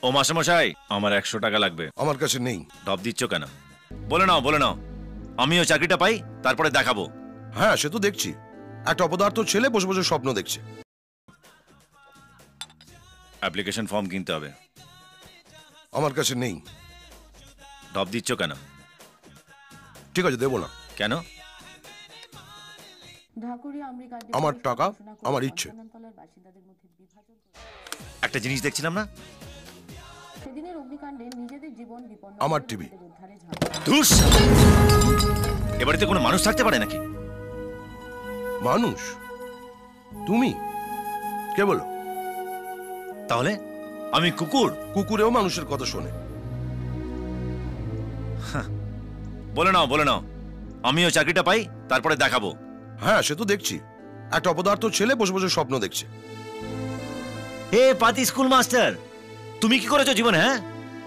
ও মাস্টারমশাই, আমার 100 টাকা লাগবে। আমার কাছে নেই। ঢপ দিচ্ছ কেন? বলে নাও, বলে নাও। আমিও চাকরিটা পাই, তারপরে দেখাবো। হ্যাঁ, সে তো দেখছি। একটা অপদার্থ ছেলে বসে বসে স্বপ্ন দেখছে। অ্যাপ্লিকেশন ফর্ম কিনতে হবে। আমার কাছে নেই। ঢপ দিচ্ছ কেন? ঠিক আছে, দেবো না। কেন? আমার টাকা, আমার ইচ্ছে। একটা জিনিস দেখছিলাম না, আমার টিভি। ধুস! এ বাড়িতে কোনো মানুষ থাকতে পারে নাকি? মানুষ? তুমি কে বলো? তাহলে আমি কুকুর? কুকুরেও মানুষের কথা শোনে। বলে নাও, বলে নাও। আমিও চাকরিটা পাই, তারপরে দেখাবো। হ্যাঁ, সে তো দেখছি। একটা অপদার্থ ছেলে বসে বসে স্বপ্ন দেখছে। হে পাতি স্কুল মাস্টার, তুমি কি করেছো জীবনে? হ্যাঁ,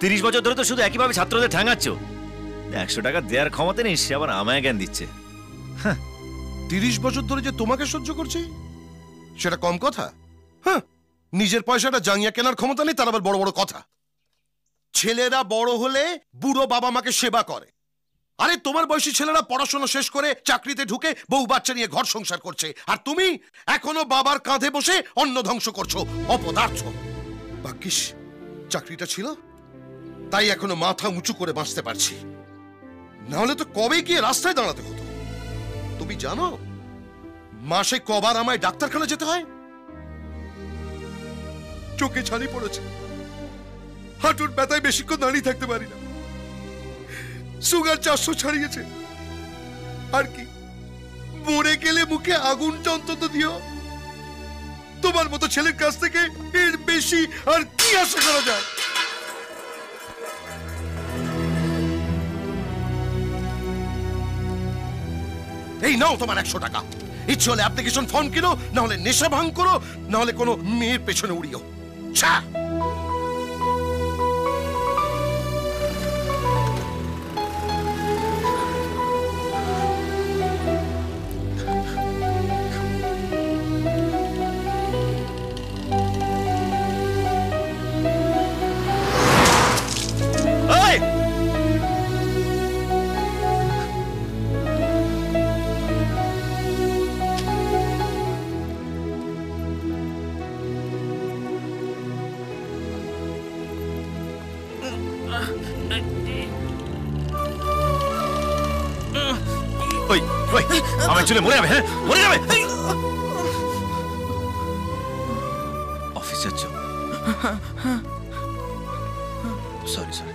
30 বছর ধরে তো শুধু একইভাবে ছাত্রদের ঠ্যাঙাচ্ছ। 100 টাকা দেওয়ার ক্ষমতা নেই, সে আবার আমায় জ্ঞান দিচ্ছে। 30 বছর ধরে যে তোমাকে সহ্য করছি, সেটা কম কথা? হ্যাঁ, নিজের পয়সাটা জাঙ্গিয়া কেনার ক্ষমতা নেই, তার আবার বড় বড় কথা। ছেলেরা বড় হলে বুড়ো বাবা মাকে সেবা করে। আরে তোমার বয়সী ছেলেরা পড়াশোনা শেষ করে চাকরিতে ঢুকে বউ বাচ্চা নিয়ে ঘর সংসার করছে, আর তুমি এখনো বাবার কাঁধে বসে অন্ন ধ্বংস করছো। অপদার্থ। ভাগ্যিস চাকরিটা ছিল, তাই এখনো মাথা উঁচু করে বাঁচতে পারছি, নাহলে তো কবে গিয়ে রাস্তায় দাঁড়াতে হতো। তুমি জানো মাসে কবার আমায় ডাক্তারখানা যেতে হয়? চোখে ছানি পড়েছে, হাঁটুর ব্যথায় বেশিক্ষণ দাঁড়িয়ে থাকতে পারি না, সুগার 400 ছাড়িয়েছে। আর কি, মরে গেলে মুখে আগুনটা অন্তত দিও। তোমার মতো ছেলের কাছ থেকে এর বেশি আর কি আশা করা যায়? এই নাও তোমার 100 টাকা। ইচ্ছে হলে অ্যাপ্লিকেশন ফর্ম কিনো, না হলে নেশা ভাঙ করো, না হলে কোনো মেয়ের পেছনে উড়িও। ছা! ওই ওই, আমার চলে মরে যাবে। হ্যাঁ, মরে যাবে। অফিস যাচ্ছ? Sorry sorry.